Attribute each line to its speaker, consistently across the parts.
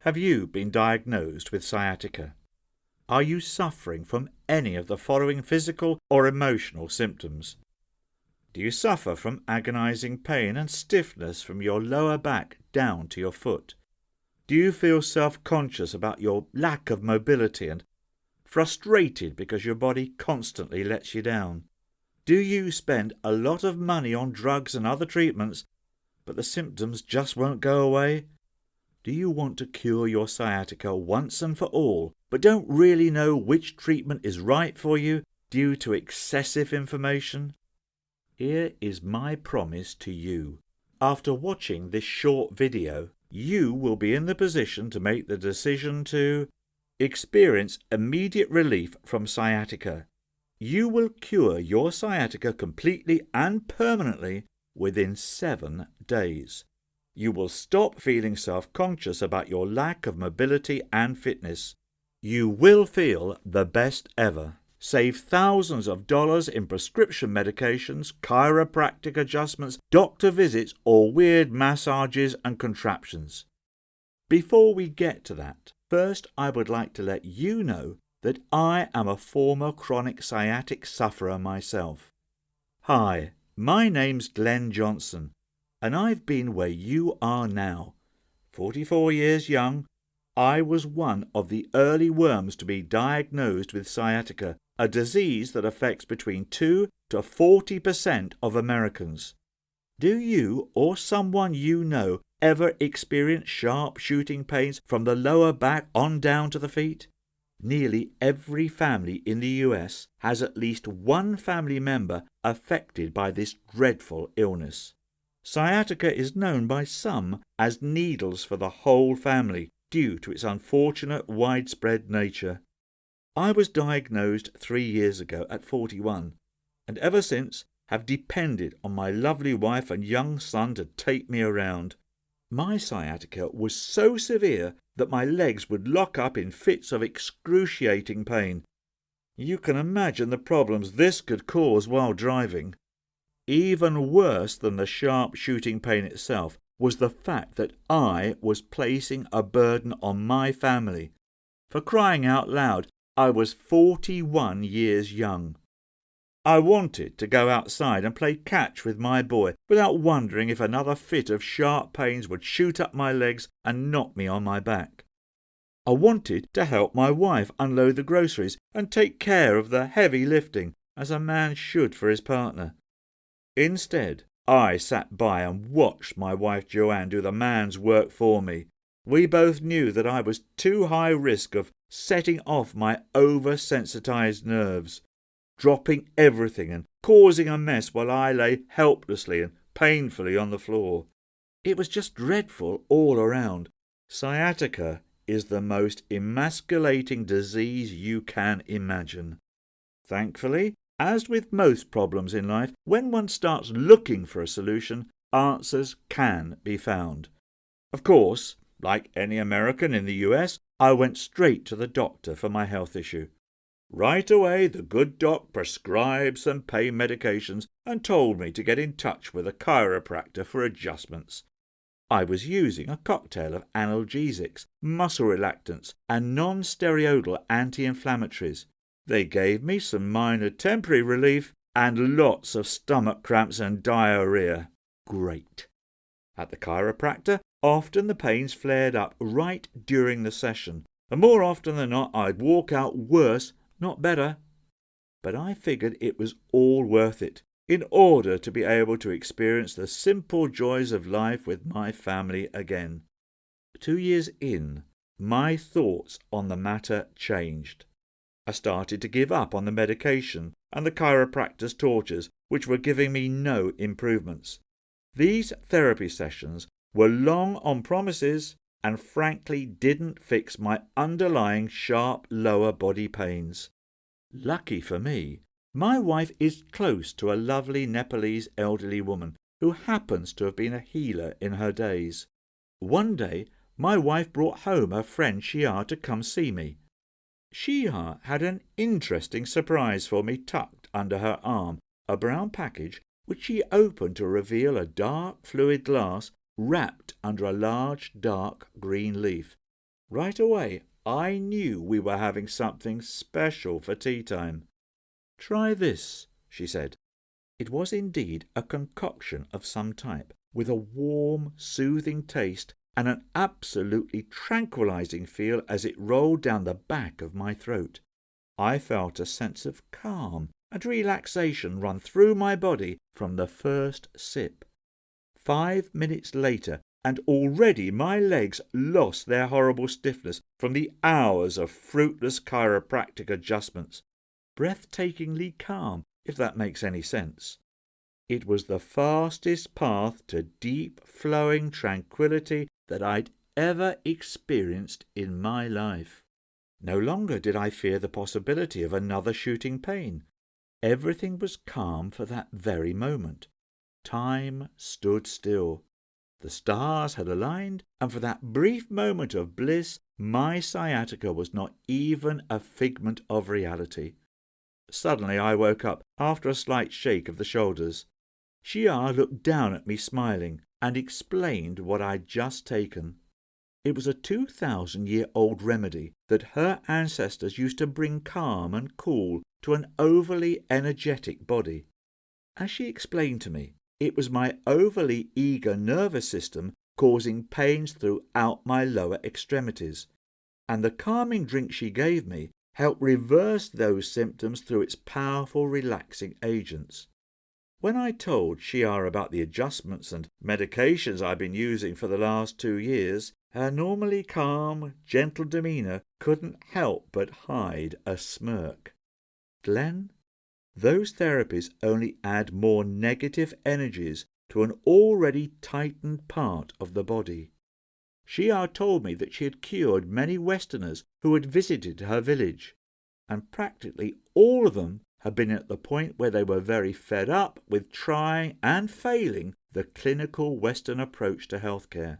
Speaker 1: Have you been diagnosed with sciatica? Are you suffering from any of the following physical or emotional symptoms? Do you suffer from agonizing pain and stiffness from your lower back down to your foot? Do you feel self-conscious about your lack of mobility and frustrated because your body constantly lets you down? Do you spend a lot of money on drugs and other treatments, but the symptoms just won't go away? Do you want to cure your sciatica once and for all, but don't really know which treatment is right for you due to excessive information? Here is my promise to you. After watching this short video, you will be in the position to make the decision to experience immediate relief from sciatica. You will cure your sciatica completely and permanently within 7 days. You will stop feeling self-conscious about your lack of mobility and fitness. You will feel the best ever. Save thousands of dollars in prescription medications, chiropractic adjustments, doctor visits, or weird massages and contraptions. Before we get to that, first I would like to let you know that I am a former chronic sciatic sufferer myself. Hi, my name's Glenn Johnson, and I've been where you are now. 44 years young, I was one of the early worms to be diagnosed with sciatica, a disease that affects between 2 to 40% of Americans. Do you or someone you know ever experience sharp shooting pains from the lower back on down to the feet? Nearly every family in the US has at least one family member affected by this dreadful illness. Sciatica is known by some as needles for the whole family due to its unfortunate widespread nature. I was diagnosed 3 years ago at 41, and ever since have depended on my lovely wife and young son to take me around. My sciatica was so severe that my legs would lock up in fits of excruciating pain. You can imagine the problems this could cause while driving. Even worse than the sharp shooting pain itself was the fact that I was placing a burden on my family. For crying out loud, I was 41 years young. I wanted to go outside and play catch with my boy without wondering if another fit of sharp pains would shoot up my legs and knock me on my back. I wanted to help my wife unload the groceries and take care of the heavy lifting, as a man should for his partner. Instead, I sat by and watched my wife Joanne do the man's work for me. We both knew that I was too high risk of setting off my oversensitized nerves, dropping everything and causing a mess while I lay helplessly and painfully on the floor. It was just dreadful all around. Sciatica is the most emasculating disease you can imagine. Thankfully, as with most problems in life, when one starts looking for a solution, answers can be found. Of course, like any American in the US, I went straight to the doctor for my health issue. Right away, the good doc prescribed some pain medications and told me to get in touch with a chiropractor for adjustments. I was using a cocktail of analgesics, muscle relaxants, and non-steroidal anti-inflammatories. They gave me some minor temporary relief and lots of stomach cramps and diarrhea. Great. At the chiropractor, often the pains flared up right during the session, and more often than not I'd walk out worse, not better. But I figured it was all worth it in order to be able to experience the simple joys of life with my family again. 2 years in, my thoughts on the matter changed. I started to give up on the medication and the chiropractor's tortures, which were giving me no improvements. These therapy sessions were long on promises and frankly didn't fix my underlying sharp lower body pains. Lucky for me, my wife is close to a lovely Nepalese elderly woman who happens to have been a healer in her days. One day, my wife brought home her friend Shia to come see me. Shia had an interesting surprise for me tucked under her arm, a brown package which she opened to reveal a dark fluid glass wrapped under a large dark green leaf. Right away, I knew we were having something special for tea time. "Try this," she said. It was indeed a concoction of some type, with a warm, soothing taste and an absolutely tranquilizing feel as it rolled down the back of my throat. I felt a sense of calm and relaxation run through my body from the first sip. 5 minutes later, and already my legs lost their horrible stiffness from the hours of fruitless chiropractic adjustments. Breathtakingly calm, if that makes any sense. It was the fastest path to deep flowing tranquility that I'd ever experienced in my life. No longer did I fear the possibility of another shooting pain. Everything was calm for that very moment. Time stood still. The stars had aligned, and for that brief moment of bliss, my sciatica was not even a figment of reality. Suddenly I woke up after a slight shake of the shoulders. Xia looked down at me smiling and explained what I'd just taken. It was a 2,000-year-old remedy that her ancestors used to bring calm and cool to an overly energetic body. As she explained to me, it was my overly eager nervous system causing pains throughout my lower extremities, and the calming drink she gave me helped reverse those symptoms through its powerful relaxing agents. When I told Xia about the adjustments and medications I'd been using for the last 2 years, her normally calm, gentle demeanour couldn't help but hide a smirk. "Glenn, those therapies only add more negative energies to an already tightened part of the body." Xia told me that she had cured many Westerners who had visited her village, and practically all of them had been at the point where they were very fed up with trying and failing the clinical Western approach to healthcare.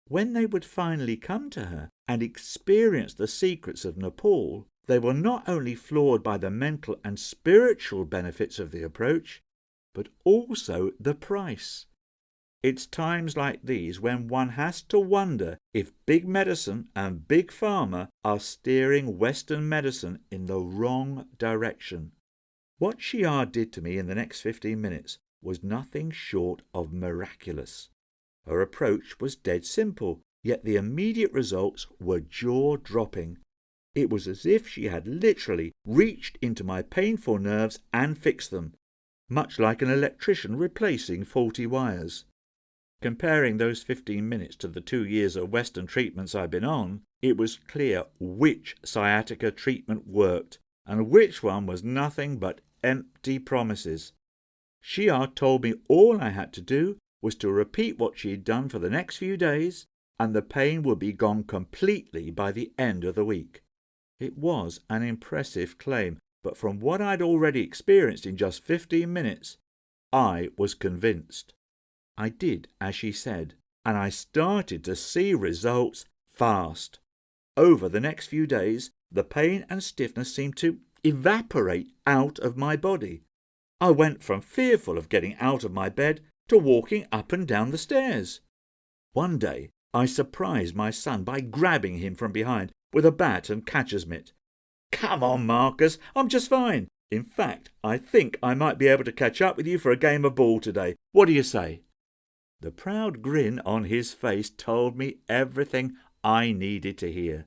Speaker 1: When they would finally come to her and experience the secrets of Nepal, they were not only floored by the mental and spiritual benefits of the approach, but also the price. It's times like these when one has to wonder if big medicine and big pharma are steering Western medicine in the wrong direction. What Xia did to me in the next 15 minutes was nothing short of miraculous. Her approach was dead simple, yet the immediate results were jaw-dropping. It was as if she had literally reached into my painful nerves and fixed them, much like an electrician replacing faulty wires. Comparing those 15 minutes to the 2 years of Western treatments I'd been on, it was clear which sciatica treatment worked and which one was nothing but empty promises. Xia told me all I had to do was to repeat what she'd done for the next few days, and the pain would be gone completely by the end of the week. It was an impressive claim, but from what I'd already experienced in just 15 minutes, I was convinced. I did as she said, and I started to see results fast. Over the next few days, the pain and stiffness seemed to evaporate out of my body. I went from fearful of getting out of my bed to walking up and down the stairs. One day I surprised my son by grabbing him from behind with a bat and catcher's mitt. "Come on, Marcus, I'm just fine. In fact, I think I might be able to catch up with you for a game of ball today. What do you say?" The proud grin on his face told me everything I needed to hear.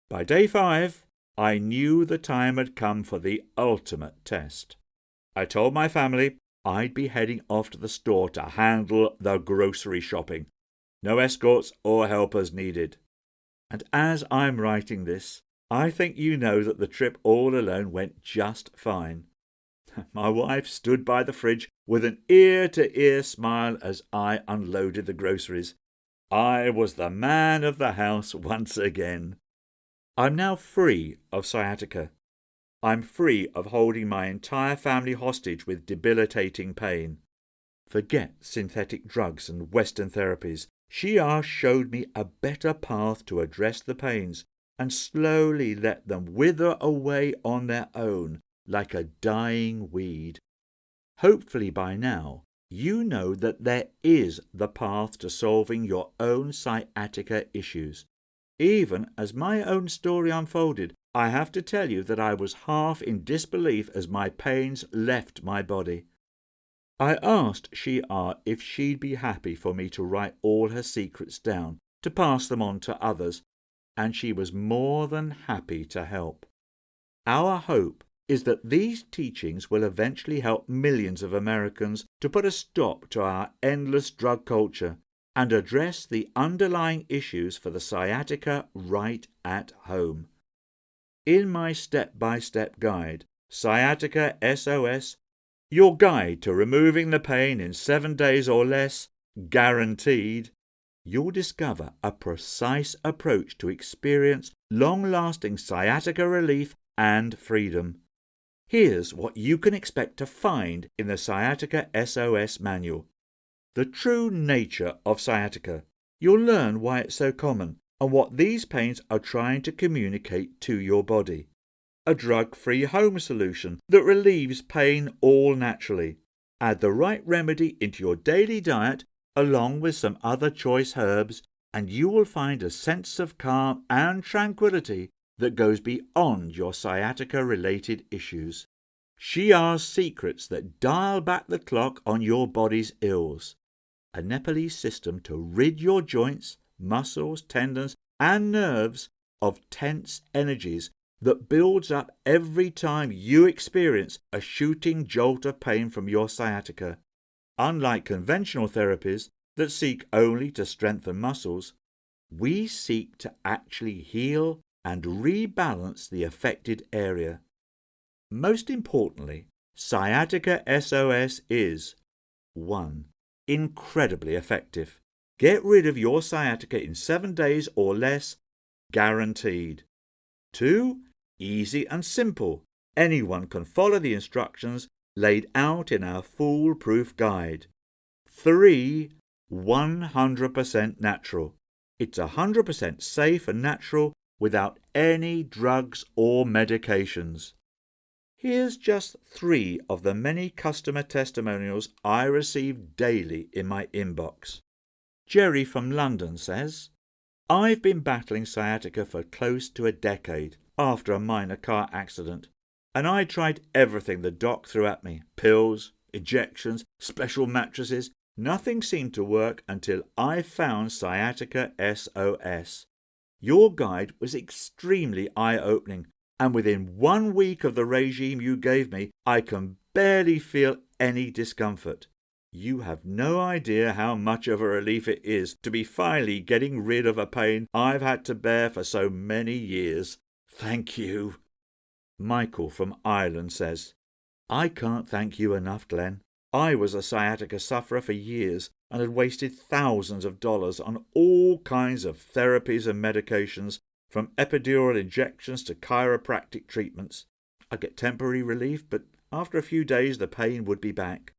Speaker 1: By day 5, I knew the time had come for the ultimate test. I told my family I'd be heading off to the store to handle the grocery shopping. No escorts or helpers needed. And as I'm writing this, I think you know that the trip all alone went just fine. My wife stood by the fridge with an ear-to-ear smile as I unloaded the groceries. I was the man of the house once again. I'm now free of sciatica. I'm free of holding my entire family hostage with debilitating pain. Forget synthetic drugs and Western therapies. Xia showed me a better path to address the pains and slowly let them wither away on their own like a dying weed. Hopefully by now you know that there is the path to solving your own sciatica issues. Even as my own story unfolded, I have to tell you that I was half in disbelief as my pains left my body. I asked Shia if she'd be happy for me to write all her secrets down, to pass them on to others, and she was more than happy to help. Our hope is that these teachings will eventually help millions of Americans to put a stop to our endless drug culture and address the underlying issues for the sciatica right at home. In my step-by-step guide, Sciatica SOS, your guide to removing the pain in 7 days or less, guaranteed, you'll discover a precise approach to experience long-lasting sciatica relief and freedom. Here's what you can expect to find in the Sciatica SOS manual. The true nature of sciatica. You'll learn why it's so common and what these pains are trying to communicate to your body. A drug-free home solution that relieves pain all naturally. Add the right remedy into your daily diet along with some other choice herbs, and you will find a sense of calm and tranquility that goes beyond your sciatica-related issues. Shia's secrets that dial back the clock on your body's ills. A Nepalese system to rid your joints, muscles, tendons, and nerves of tense energies that builds up every time you experience a shooting jolt of pain from your sciatica. Unlike conventional therapies that seek only to strengthen muscles, we seek to actually heal and rebalance the affected area. Most importantly, Sciatica SOS is 1. Incredibly effective. Get rid of your sciatica in 7 days or less, guaranteed. 2. Easy and simple. Anyone can follow the instructions laid out in our foolproof guide. 3. 100% natural. It's 100% safe and natural without any drugs or medications. Here's just 3 of the many customer testimonials I receive daily in my inbox. Jerry from London says, I've been battling sciatica for close to a decade after a minor car accident, and I tried everything the doc threw at me. Pills, injections, special mattresses. Nothing seemed to work until I found Sciatica SOS. Your guide was extremely eye-opening, and within 1 week of the regime you gave me, I can barely feel any discomfort. You have no idea how much of a relief it is to be finally getting rid of a pain I've had to bear for so many years. Thank you. Michael from Ireland says, I can't thank you enough, Glenn. I was a sciatica sufferer for years and had wasted thousands of dollars on all kinds of therapies and medications, from epidural injections to chiropractic treatments. I'd get temporary relief, but after a few days the pain would be back.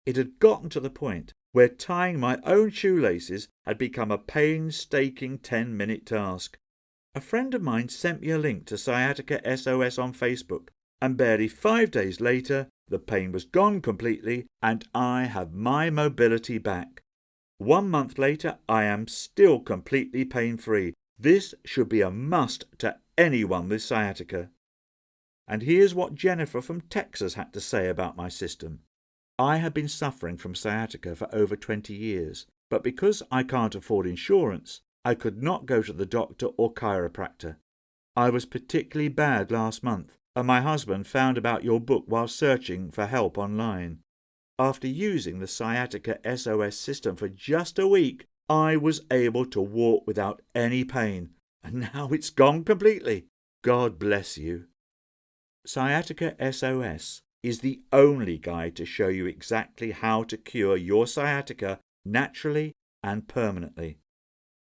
Speaker 1: It had gotten to the point where tying my own shoelaces had become a painstaking 10-minute task. A friend of mine sent me a link to Sciatica SOS on Facebook, and barely 5 days later the pain was gone completely and I have my mobility back. 1 month later I am still completely pain-free. This should be a must to anyone with sciatica. And here's what Jennifer from Texas had to say about my system. I had been suffering from sciatica for over 20 years, but because I can't afford insurance, I could not go to the doctor or chiropractor. I was particularly bad last month, and my husband found about your book while searching for help online. After using the Sciatica SOS system for just a week, I was able to walk without any pain, and now it's gone completely. God bless you. Sciatica SOS is the only guide to show you exactly how to cure your sciatica naturally and permanently.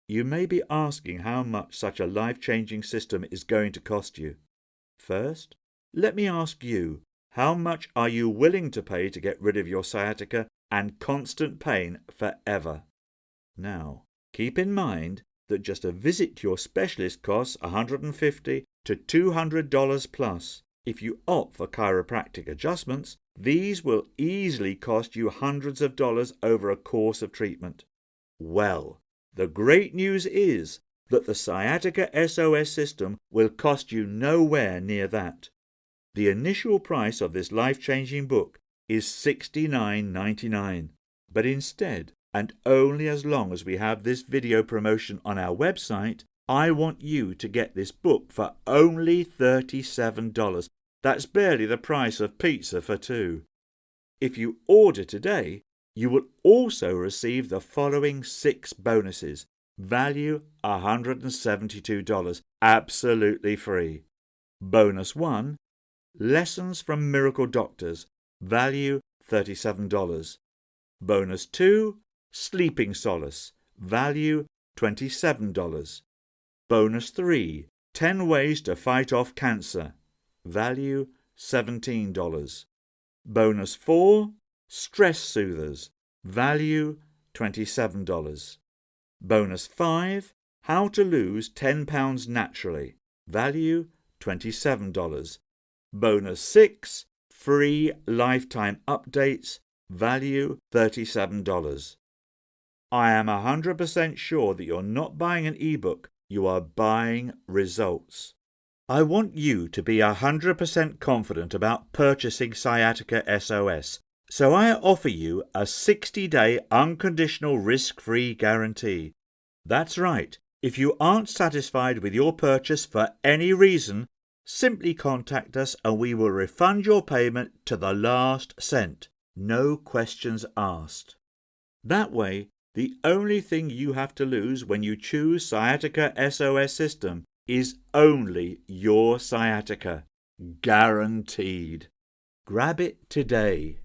Speaker 1: You may be asking how much such a life-changing system is going to cost you. First, let me ask you, how much are you willing to pay to get rid of your sciatica and constant pain forever? Now, keep in mind that just a visit to your specialist costs $150 to $200 plus. If you opt for chiropractic adjustments, these will easily cost you hundreds of dollars over a course of treatment. Well, the great news is that the Sciatica SOS system will cost you nowhere near that. The initial price of this life-changing book is $69.99, but instead, and only as long as we have this video promotion on our website, I want you to get this book for only $37. That's barely the price of pizza for two. If you order today, you will also receive the following 6 bonuses, value $172, absolutely free. Bonus 1, Lessons from Miracle Doctors, value $37. Bonus 2, Sleeping Solace, value $27. Bonus 3, 10 Ways to Fight Off Cancer, value $17. Bonus 4, Stress Soothers, value $27. Bonus 5, How to Lose 10 Pounds Naturally, value $27. Bonus 6, Free Lifetime Updates, value $37. I am 100% sure that you're not buying an ebook, you are buying results. I want you to be 100% confident about purchasing Sciatica SOS, so I offer you a 60-day unconditional risk-free guarantee. That's right, if you aren't satisfied with your purchase for any reason, simply contact us and we will refund your payment to the last cent. No questions asked. That way, the only thing you have to lose when you choose Sciatica SOS system is only your sciatica. Guaranteed. Grab it today.